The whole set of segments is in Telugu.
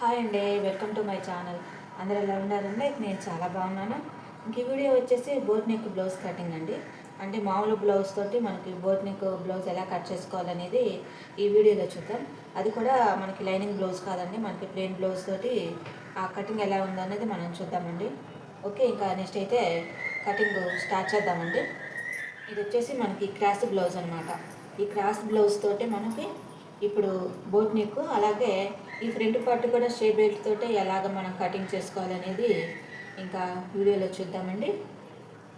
హాయ్ అండి, వెల్కమ్ టు మై ఛానల్. అందరూ ఎలా ఉన్నారండి? నేను చాలా బాగున్నాను. ఇంక ఈ వీడియో వచ్చేసి బోట్ నెక్ బ్లౌజ్ కటింగ్ అండి. అంటే మామూలు బ్లౌజ్ తోటి మనకి బోట్ నెక్ బ్లౌజ్ ఎలా కట్ చేసుకోవాలనేది ఈ వీడియోలో చూద్దాం. అది కూడా మనకి లైనింగ్ బ్లౌజ్ కాదండి, మనకి ప్లెయిన్ బ్లౌజ్ తోటి ఆ కటింగ్ ఎలా ఉందో అనేది మనం చూద్దామండి. ఓకే, ఇంకా నెక్స్ట్ అయితే కటింగ్ స్టార్ట్ చేద్దామండి. ఇది వచ్చేసి మనకి క్రాస్ బ్లౌజ్ అనమాట. ఈ క్రాస్ బ్లౌజ్ తోటి మనకి ఇప్పుడు బోట్ నెక్, అలాగే ఈ ఫ్రంట్ పార్ట్ కూడా షేప్ బెల్ట్ తోటి ఎలాగ మనం కటింగ్ చేసుకోవాలనేది ఇంకా వీడియోలో చూద్దామండి.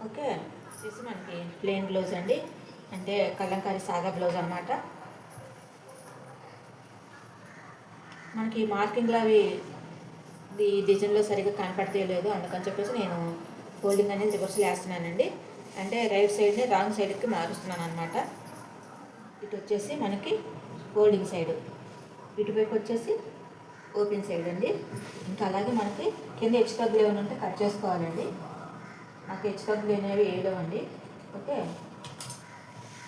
ఓకే, వచ్చేసి మనకి ప్లెయిన్ బ్లౌజ్ అండి, అంటే కలంకారీ సాదా బ్లౌజ్ అనమాట. మనకి మార్కింగ్లు అవి ఈ డిజైన్లో సరిగ్గా కనపడతలేదు, అందుకని చెప్పేసి నేను ఫోల్డింగ్ అనేది రివర్స్లో వేస్తున్నానండి. అంటే రైట్ సైడ్ని రాంగ్ సైడ్కి మారుస్తున్నాను అనమాట. ఇటు వచ్చేసి మనకి ఫోల్డింగ్ సైడ్, ఇటువైపు వచ్చేసి ఓపెన్ సైడ్ అండి. ఇంకా అలాగే మనకి కింద హెచ్చు తగ్గులు ఏమైనా ఉంటే కట్ చేసుకోవాలండి. నాకు హెచ్చు తగ్గులు అనేవి వేయలేవండి. ఓకే,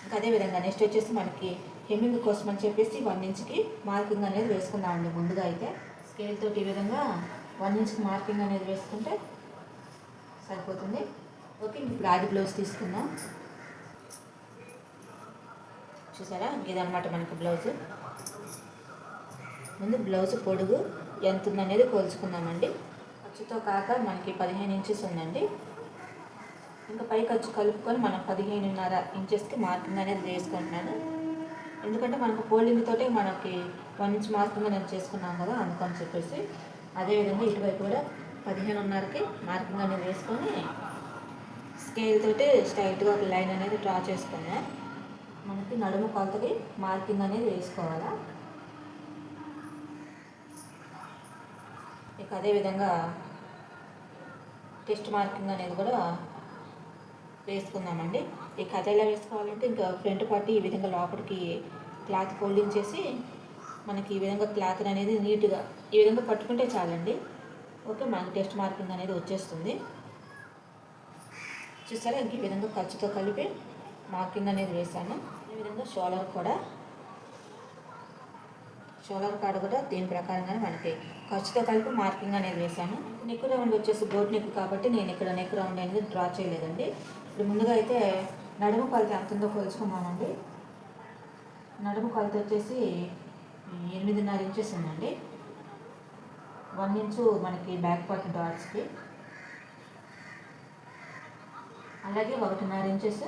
ఇంకా అదేవిధంగా నెక్స్ట్ వచ్చేసి మనకి హెమ్మింగ్ కోసం అని చెప్పేసి 1 ఇంచ్కి మార్కింగ్ అనేది వేసుకుందామండి. ముందుగా అయితే స్కేల్ తోటి ఈ విధంగా 1 ఇంచ్కి మార్కింగ్ అనేది వేసుకుంటే సరిపోతుంది. ఓకే, ఇప్పుడు ఆది బ్లౌజ్ తీసుకుందాం. చూసారా, ఇదనమాట మనకి బ్లౌజ్. ముందు బ్లౌజ్ పొడుగు ఎంత ఉందనేది కోల్చుకుందామండి. ఖర్చుతో కాక మనకి 15 ఇంచెస్ ఉందండి. ఇంకా పై ఖర్చు కలుపుకొని మనం 15.5 ఇంచెస్కి మార్కింగ్ అనేది వేసుకుంటున్నాను. ఎందుకంటే మనకు ఫోల్డింగ్ తోటి మనకి 1 ఇంచ్ మార్కింగ్ అనేది చేసుకున్నాం కదా, అందుకని చెప్పేసి. అదేవిధంగా ఇటువైపు కూడా 15.5కి మార్కింగ్ అనేది వేసుకొని స్కేల్ తోటి స్ట్రైట్గా ఒక లైన్ అనేది డ్రా చేసుకున్నాం. మనకి నడుము కొలతకి మార్కింగ్ అనేది వేసుకోవాలా. ఇక అదేవిధంగా టెస్ట్ మార్కింగ్ అనేది కూడా వేసుకుందామండి. ఈ కథ ఎలా వేసుకోవాలంటే ఇంకా ఫ్రంట్ పార్ట్ ఈ విధంగా లోపలికి క్లాత్ ఫోల్డింగ్ చేసి మనకి ఈ విధంగా క్లాత్ అనేది నీట్గా ఈ విధంగా పట్టుకుంటే చాలండి. ఓకే, మనకి టెస్ట్ మార్కింగ్ అనేది వచ్చేస్తుంది. చూసారా, ఈ విధంగా ఖర్చుతో కలిపి మార్కింగ్ అనేది వేసాను. ఈ విధంగా షోల్డర్ కాడ కూడా దీని ప్రకారంగానే మనకి ఖర్చుతో కలిపి మార్కింగ్ అనేది వేసాను. నెక్ రౌండ్ వచ్చేసి బోట్ నెక్ కాబట్టి నేను ఇక్కడ నెక్ రౌండ్ అనేది డ్రా చేయలేదండి. ఇప్పుడు ముందుగా అయితే నడుము కొలత ఎంత ఉందో కొలుచుకున్నామండి. నడుము కొలత వచ్చేసి 8.5 ఇంచెస్ ఉందండి. 1 ఇంచు మనకి బ్యాక్ పార్ట్ డాట్స్కి, అలాగే 1.5 ఇంచెస్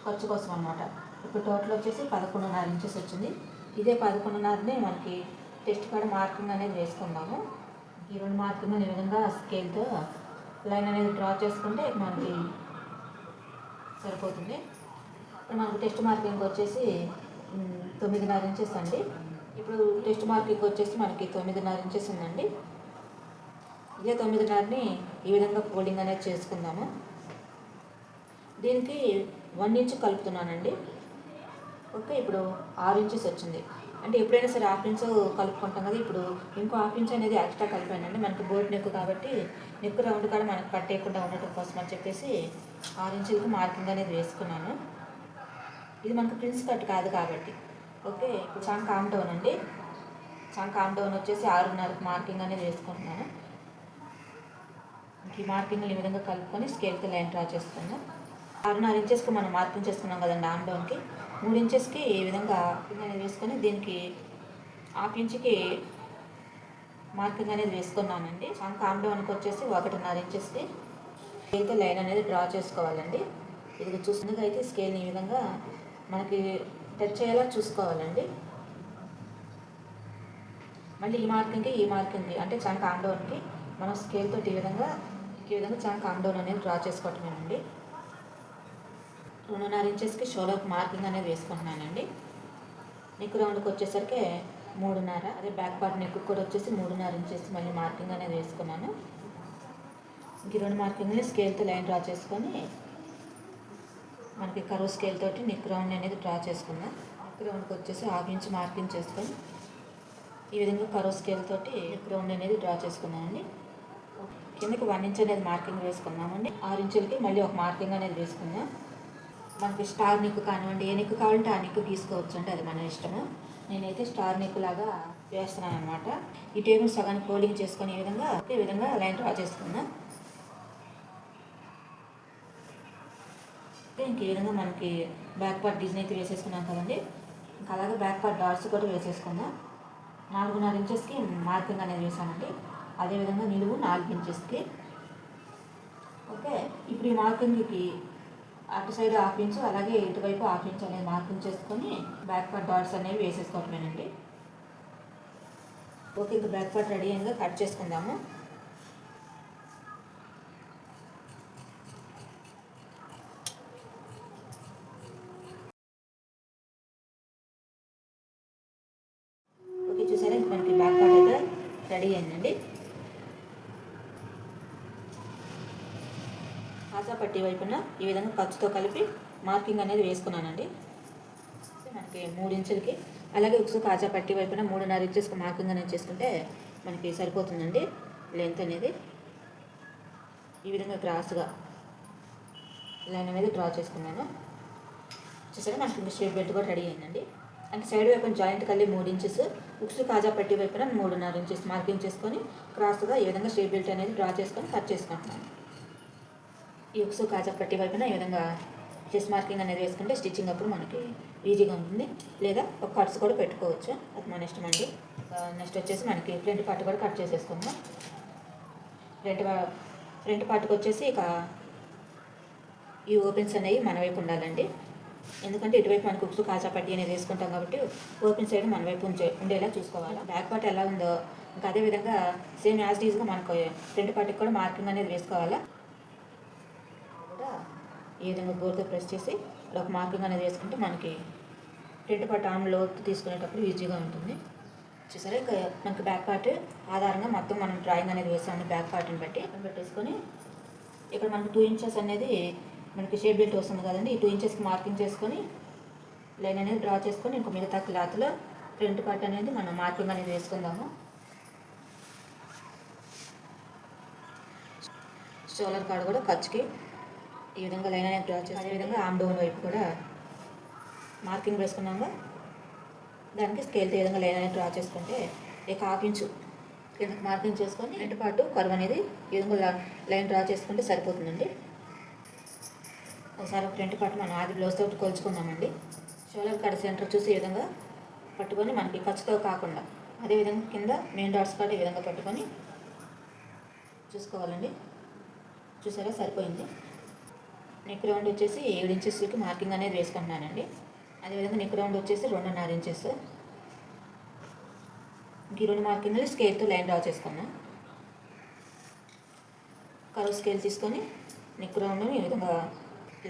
ఖర్చు కోసం అనమాట. ఇప్పుడు టోటల్ వచ్చేసి 11.5 ఇంచెస్ వచ్చింది. ఇదే 11.5ని మనకి టెస్ట్ కాడ మార్కింగ్ అనేది వేసుకుందాము. ఈ 2 మార్కింగ్ ఈ విధంగా స్కేల్తో లైన్ అనేది డ్రా చేసుకుంటే మనకి సరిపోతుంది. ఇప్పుడు మనకు టెస్ట్ మార్కింగ్ వచ్చేసి 9.5 ఇంచెస్ అండి. ఇప్పుడు టెస్ట్ మార్కింగ్ వచ్చేసి మనకి 9.5 ఇంచెస్ ఉందండి. ఇదే 9.5ని ఈ విధంగా ఫోల్డింగ్ అనేది చేసుకుందాము. దీనికి 1 ఇంచ్ కలుపుతున్నానండి. ఓకే, ఇప్పుడు 6 ఇంచెస్ వచ్చింది. అంటే ఎప్పుడైనా సరే 1/2 ఇంచ్ కలుపుకుంటాం కదా, ఇప్పుడు ఇంకో 1/2 ఇంచ్ అనేది ఎక్స్ట్రా కలిపానండి. మనకి బోట్ నెక్ కాబట్టి నెక్ రౌండ్ కూడా మనకు పట్టేయకుండా ఉండటం కోసం అని చెప్పేసి 6 ఇంచులకి మార్కింగ్ అనేది వేసుకున్నాను. ఇది మనకు ప్రిన్స్ కట్ కాదు కాబట్టి. ఓకే, ఇప్పుడు చంక్ ఆమ్ డౌన్ అండి. చంక్ ఆమ్ డౌన్ వచ్చేసి 6.5కి మార్కింగ్ అనేది వేసుకుంటున్నాను. ఈ మార్కింగ్ ఈ విధంగా కలుపుకొని స్కేల్తో లైన్ డ్రా చేసుకున్నాం. 6.5 ఇంచెస్కి మనం మార్కింగ్ చేసుకున్నాం కదండి ఆమ్ డౌన్కి. 3 ఇంచెస్కి ఈ విధంగా మార్కింగ్ అనేది వేసుకొని దీనికి 1/2 ఇంచుకి మార్కింగ్ అనేది వేసుకున్నానండి. చంక్ ఆమ్ డౌన్కి వచ్చేసి 1.5 ఇంచెస్కి స్కేల్తో లైన్ అనేది డ్రా చేసుకోవాలండి. ఇది చూసినగా అయితే స్కేల్ని ఈ విధంగా మనకి టచ్ అయ్యేలా చూసుకోవాలండి. మళ్ళీ ఈ మార్కింగ్కి అంటే చంక్ ఆమ్ డౌన్కి మనం స్కేల్ తోటి ఈ విధంగా చంక్ ఆమ్ డౌన్ అనేది డ్రా చేసుకోవటమేనండి. 2.5 ఇంచెస్కి షోల్డర్కి మార్కింగ్ అనేది వేసుకుంటున్నానండి. నెక్ రౌండ్కి వచ్చేసరికి 3.5, అదే బ్యాక్ పార్ట్ నెక్ కూడా వచ్చేసి 3.5 ఇంచెస్ మళ్ళీ మార్కింగ్ అనేది వేసుకున్నాను. ఇంక 2 మార్కింగ్ని స్కేల్తో లైన్ డ్రా చేసుకొని మనకి కర్వ్ స్కేల్ తోటి నెక్ రౌండ్ అనేది డ్రా చేసుకున్నాం. నెక్ రౌండ్కి వచ్చేసి 1/2 ఇంచ్ మార్కింగ్ చేసుకొని ఈ విధంగా కర్వ్ స్కేల్ తోటి నెక్ రౌండ్ అనేది డ్రా చేసుకున్నామండి. కిందకి 1 ఇంచ్ అనేది మార్కింగ్ వేసుకున్నామండి. 6 ఇంచులకి మళ్ళీ ఒక మార్కింగ్ అనేది వేసుకుందాం. మనకి స్టార్ నెక్ కానివ్వండి, ఏ నెక్ కావాలంటే ఆ నెక్ తీసుకోవచ్చు అండి, అది మన ఇష్టము. నేనైతే స్టార్ నెక్ లాగా వేస్తున్నాను అనమాట. ఈ టేబుల్ సగానికి ఫోల్డింగ్ చేసుకొని ఈ విధంగా లైన్ డ్రా చేసుకుందాం. ఇంక ఈ విధంగా మనకి బ్యాక్ పార్ట్ డిజైన్ అయితే వేసేసుకున్నాం కదండి. ఇంకా అలాగే బ్యాక్ పార్ట్ డాట్స్ కూడా వేసేసుకుందాం. 4.5 ఇంచెస్కి మార్కింగ్ అనేది వేసామండి. అదేవిధంగా నిలువు 4 ఇంచెస్కి. ఓకే, ఇప్పుడు ఈ మార్కింగ్కి అటు సైడ్ 1/2 ఇంచు, అలాగే ఇటువైపు 1/2 ఇంచు అనేది మార్కింగ్ చేసుకొని బ్యాక్ పార్ట్ డాట్స్ అనేవి వేసేసుకోవటమేనండి. ఓకే, ఇంకా బ్యాక్ పార్ట్ రెడీ అయ్యిందిగా కట్ చేసుకుందాము. ఓకే, చూసారా మనకి బ్యాక్ పార్ట్ అయితే రెడీ అయిందండి. కాజా పట్టి వైపున ఈ విధంగా ఖర్చుతో కలిపి మార్కింగ్ అనేది వేసుకున్నానండి. మనకి 3 ఇంచులకి, అలాగే ఉక్సు కాజా పట్టి వైపున 3.5 ఇంచెస్కి మార్కింగ్ అనేది చేసుకుంటే మనకి సరిపోతుందండి లెంత్ అనేది. ఈ విధంగా క్రాస్గా లైన్ అనేది డ్రా చేసుకున్నాను. చూసారా మనకి ఇంకా స్ట్రేట్ బెల్ట్ కూడా రెడీ అయిందండి. అంటే సైడ్ వైపున జాయింట్ కలిగి 3 ఇంచెస్, ఉక్సు కాజా పట్టి వైపున 3.5 ఇంచెస్ మార్కింగ్ చేసుకొని క్రాస్గా ఈ విధంగా స్ట్రేట్ బెల్ట్ అనేది డ్రా చేసుకొని కట్ చేసుకుంటున్నాను. ఈ ఉక్సు కాజా పట్టి వైపున ఈ విధంగా చెస్ట్ మార్కింగ్ అనేది వేసుకుంటే స్టిచ్చింగ్ అప్పుడు మనకి ఈజీగా ఉంటుంది. లేదా ఒక కట్స్ కూడా పెట్టుకోవచ్చు, అది మన ఇష్టం అండి. నెక్స్ట్ వచ్చేసి మనకి ఫ్రంట్ పార్ట్ కూడా కట్ చేసేసుకుందాం. ఫ్రంట్ పార్ట్కి వచ్చేసి ఇక ఈ ఓపెన్స్ అనేవి మన వైపు ఉండాలండి. ఎందుకంటే ఇటువైపు మనకు ఉక్సు కాజా పట్టి అనేది వేసుకుంటాం కాబట్టి ఓపెన్ సైడ్ మన వైపు ఉండేలా చూసుకోవాలి. బ్యాక్ పార్ట్ ఎలా ఉందో ఇంకా అదేవిధంగా సేమ్ యాజ్ ఈజ్గా మనకు ఫ్రంట్ పార్ట్కి కూడా మార్కింగ్ అనేది వేసుకోవాలా. ఈ విధంగా గోరుతో ప్రెస్ చేసి ఒక మార్కింగ్ అనేది వేసుకుంటే మనకి ఫ్రంట్ పార్ట్ ఆర్మ్ లోతు తీసుకునేటప్పుడు ఈజీగా ఉంటుంది. చూసారా ఇక మనకి బ్యాక్ పార్ట్ ఆధారంగా మొత్తం మనం డ్రాయింగ్ అనేది వేసాము. బ్యాక్ పార్ట్ని బట్టి పెట్టేసుకొని ఇక్కడ మనకి 2 ఇంచెస్ అనేది మనకి షేప్ బెల్ట్ వస్తుంది కదండి. ఈ 2 ఇంచెస్కి మార్కింగ్ చేసుకొని లైన్ అనేది డ్రా చేసుకొని ఇంకో మిగతా క్లాత్లో ఫ్రంట్ పార్ట్ అనేది మనం మార్కింగ్ అనేది వేసుకుందాము. షోల్డర్ కార్డ్ కూడా ఖర్చుకి ఈ విధంగా లైన్ అనేది డ్రా చేసి అదేవిధంగా ఆమ్ డౌన్ వైపు కూడా మార్కింగ్ వేసుకున్నాము. దానికి స్కేల్తో ఈ విధంగా లైన్ అనేది డ్రా చేసుకుంటే ఇక 1/2 ఇంచు కిందకి మార్కింగ్ చేసుకొని ఫ్రంట్ పార్ట్ కర్వ్ అనేది ఈ విధంగా లైన్ డ్రా చేసుకుంటే సరిపోతుందండి. ఒకసారి ఫ్రంట్ పార్ట్ మనం ఆది బ్లౌజ్ తోటి కొలుచుకుందామండి. షోల్డర్ కార్డ్ సెంటర్ చూసి ఈ విధంగా పట్టుకొని మనకి ఖర్చుతో కాకుండా అదేవిధంగా కింద మెయిన్ డాట్స్ కార్డ్ ఈ విధంగా పట్టుకొని చూసుకోవాలండి. చూసారా సరిపోయింది. నెక్ రౌండ్ వచ్చేసి 7 ఇంచెస్కి మార్కింగ్ అనేది వేసుకుంటున్నానండి. అదేవిధంగా నెక్ రౌండ్ వచ్చేసి 2.5 ఇంచెస్. ఇంక 2 మార్కింగ్లు స్కేల్తో లైన్ డ్రా చేసుకున్నాం. కర్వ్ స్కేల్ తీసుకొని నెక్ రౌండ్ని ఈ విధంగా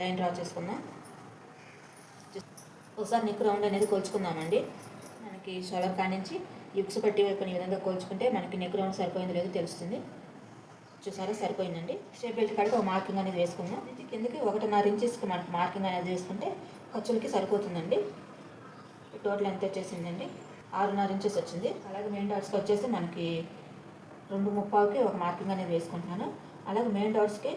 లైన్ డ్రా చేసుకుందాం. ఒకసారి నెక్ రౌండ్ అనేది కొలుచుకుందామండి. మనకి షోల్డర్ కాడ నుంచి ఉక్సు పట్టి వైపున ఈ విధంగా కొలుచుకుంటే మనకి నెక్ రౌండ్ సరిపోయిందో లేదో తెలుస్తుంది. చూసారా సరిపోయిందండి. షేప్ బెల్ట్ కాడికి ఒక మార్కింగ్ అనేది వేసుకుందాం. కిందకి 1.5 ఇంచెస్కి మనకి మార్కింగ్ అనేది వేసుకుంటే ఖర్చులకి సరిపోతుందండి. టోటల్ ఎంత వచ్చేసిందండి 6.5 ఇంచెస్ వచ్చింది. అలాగే మెయిన్ డాట్స్కి వచ్చేసి మనకి 2.75కి ఒక మార్కింగ్ అనేది వేసుకుంటున్నాను. అలాగే మెయిన్ డాట్స్కి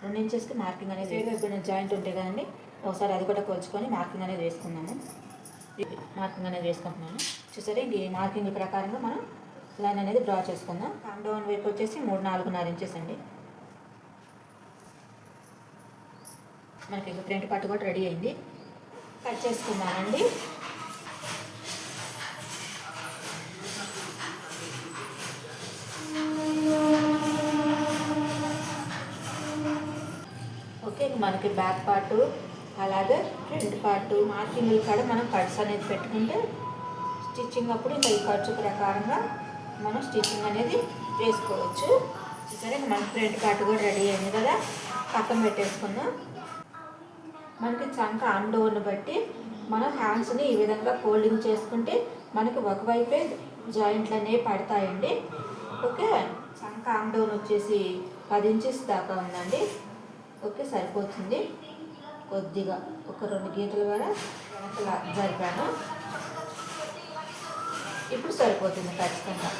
2 ఇంచెస్కి మార్కింగ్ అనేది వేసుకునే జాయింట్ ఉంటాయి కదండి, ఒకసారి అది కూడా కొలుచుకొని మార్కింగ్ అనేది వేసుకుందాము. మార్కింగ్ అనేది వేసుకుంటున్నాను. చూసారా ఇంక ఈ మార్కింగ్ ప్రకారంగా మనం లైన్ అనేది డ్రా చేసుకుందాం. ఆమ్ డౌన్ వైపు వచ్చేసి 3-4.5 ఇంచెస్ అండి. మనకి ఫ్రంట్ పార్ట్ కూడా రెడీ అయింది. కట్ చేసుకుందామండి. ఓకే, మనకి బ్యాక్ పార్ట్ అలాగే ఫ్రంట్ పార్ట్ మార్కింగ్లు కాడ మనం కట్స్ అనేది పెట్టుకుంటే స్టిచ్చింగ్ అప్పుడు ఇంకా ఈ ఖర్చు ప్రకారంగా మనం స్టిచ్చింగ్ అనేది వేసుకోవచ్చు. సరే మన ఫ్రంట్ పార్ట్ కూడా రెడీ అయింది కదా, పక్కన పెట్టేసుకుందాం. మనకి చంక ఆమ్ డౌన్ బట్టి మనం హ్యాండ్స్ని ఈ విధంగా ఫోల్డింగ్ చేసుకుంటే మనకి ఒకవైపే జాయింట్లు అనేవి పడతాయండి. ఓకే, చంక ఆమ్ డౌన్ వచ్చేసి 10 ఇంచెస్ దాకా ఉందండి. ఓకే సరిపోతుంది. కొద్దిగా ఒక 2 గీతల వరకు జరిపాను. ఇప్పుడు సరిపోతుంది ఖచ్చితంగా.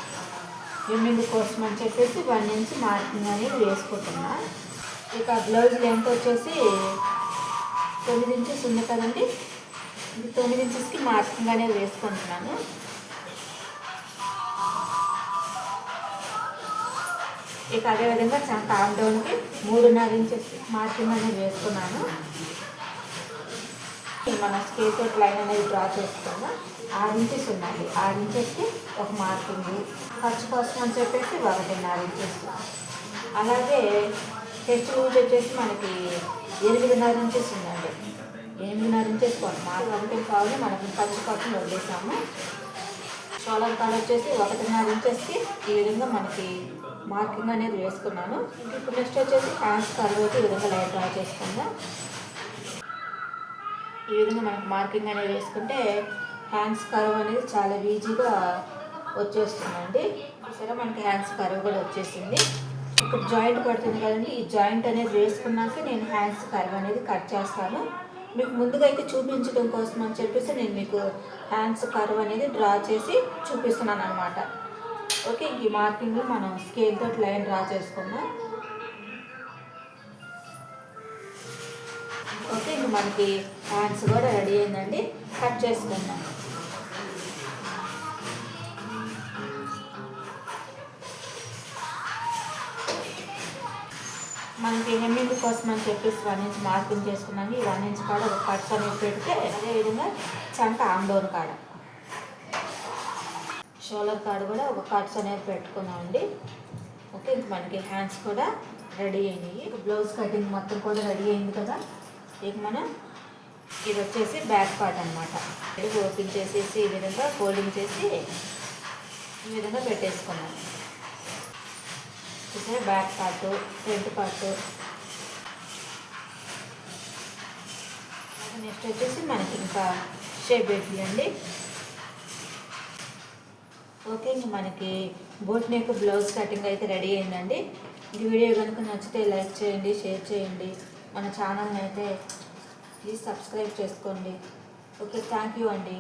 ఎమ్మింగ్ కోసం అని చెప్పేసి 1 ఇంచ్ మార్కింగ్ అనేది వేసుకుంటున్నా. ఇక బ్లౌజ్ లెంత్ వచ్చేసి 9 ఇంచెస్ ఉంది కదండి, ఇది 9 ఇంచెస్కి మార్కింగ్ అనేది వేసుకుంటున్నాను. ఇక అదేవిధంగా టాప్ డౌన్కి 3.5 ఇంచెస్ మార్కింగ్ అనేది వేసుకున్నాను. మన స్కేల్ తోటి లైన్ అనేది డ్రా చేసుకున్నా. 6 ఇంచెస్ ఉందండి, 6 ఇంచెస్కి ఒక మార్కింగ్, ఖర్చు కోసం అని చెప్పేసి 1.5 ఇంచెస్. అలాగే చెస్ట్ లూజ్ వచ్చేసి మనకి 8.5 ఇంచెస్ ఉందండి, 8.5 ఇంచెస్ మార్క్ అంటే కావాలి మనకి ఖర్చు కోసం వదిలేసాము. షోల్డర్ కాడ వచ్చేసి 1.5 ఇంచెస్కి ఈ విధంగా మనకి మార్కింగ్ అనేది వేసుకున్నాను. ఇప్పుడు నెక్స్ట్ వచ్చేసి హ్యాండ్స్ కర్వ్ ఈ విధంగా లైన్ డ్రా చేసుకుందాం. ఈ విధంగా మనకు మార్కింగ్ అనేది వేసుకుంటే హ్యాండ్స్ కర్వ్ అనేది చాలా ఈజీగా వచ్చేస్తుందండి. సరే మనకి హ్యాండ్స్ కర్వ్ కూడా వచ్చేసింది. ఇప్పుడు జాయింట్ పడుతుంది కదండి, ఈ జాయింట్ అనేది వేసుకున్నాక నేను హ్యాండ్స్ కర్వ్ అనేది కట్ చేస్తాను. మీకు ముందుగా అయితే చూపించడం కోసం అని చెప్పేసి నేను మీకు హ్యాండ్స్ కర్వ్ అనేది డ్రా చేసి చూపిస్తున్నాను అనమాట. ఓకే, ఈ మార్కింగ్లో మనం స్కేల్ తోటి లైన్ డ్రా చేసుకుందాం. ఓకే, ఇంక మనకి హ్యాండ్స్ కూడా రెడీ అయిందండి, కట్ చేసుకుందాం. మనకి హెమ్మింగ్ కోసం అని చెప్పేసి 1 ఇంచ్ మార్కింగ్ చేసుకున్నాము. ఈ 1 ఇంచ్ కాడ ఒక కట్స్ అనేది పెడితే అదేవిధంగా చంక ఆమ్ డౌన్ కాడ షోల్డర్ కాడ కూడా ఒక కట్స్ అనేది పెట్టుకున్నామండి. ఓకే, ఇంక మనకి హ్యాండ్స్ కూడా రెడీ అయినాయి. బ్లౌజ్ కటింగ్ మొత్తం కూడా రెడీ అయింది కదా. ఇక మనం ఇది వచ్చేసి బ్యాక్ పార్ట్ అనమాట. ఇది ఓపెన్ చేసేసి ఈ విధంగా ఫోల్డింగ్ చేసి ఈ విధంగా పెట్టేసుకున్నాం. చూసే back part, front part. Next వచ్చేసి మనకి ఇంకా షేప్ పెట్టియండి. ఓకే, ఇంక మనకి బోట్ నెక్ బ్లౌజ్ కటింగ్ అయితే రెడీ అయిందండి. ఈ వీడియో కనుక నచ్చితే లైక్ చేయండి, షేర్ చేయండి, మన ఛానల్ని అయితే ప్లీజ్ సబ్స్క్రైబ్ చేసుకోండి. ఓకే, థ్యాంక్ యూ అండి.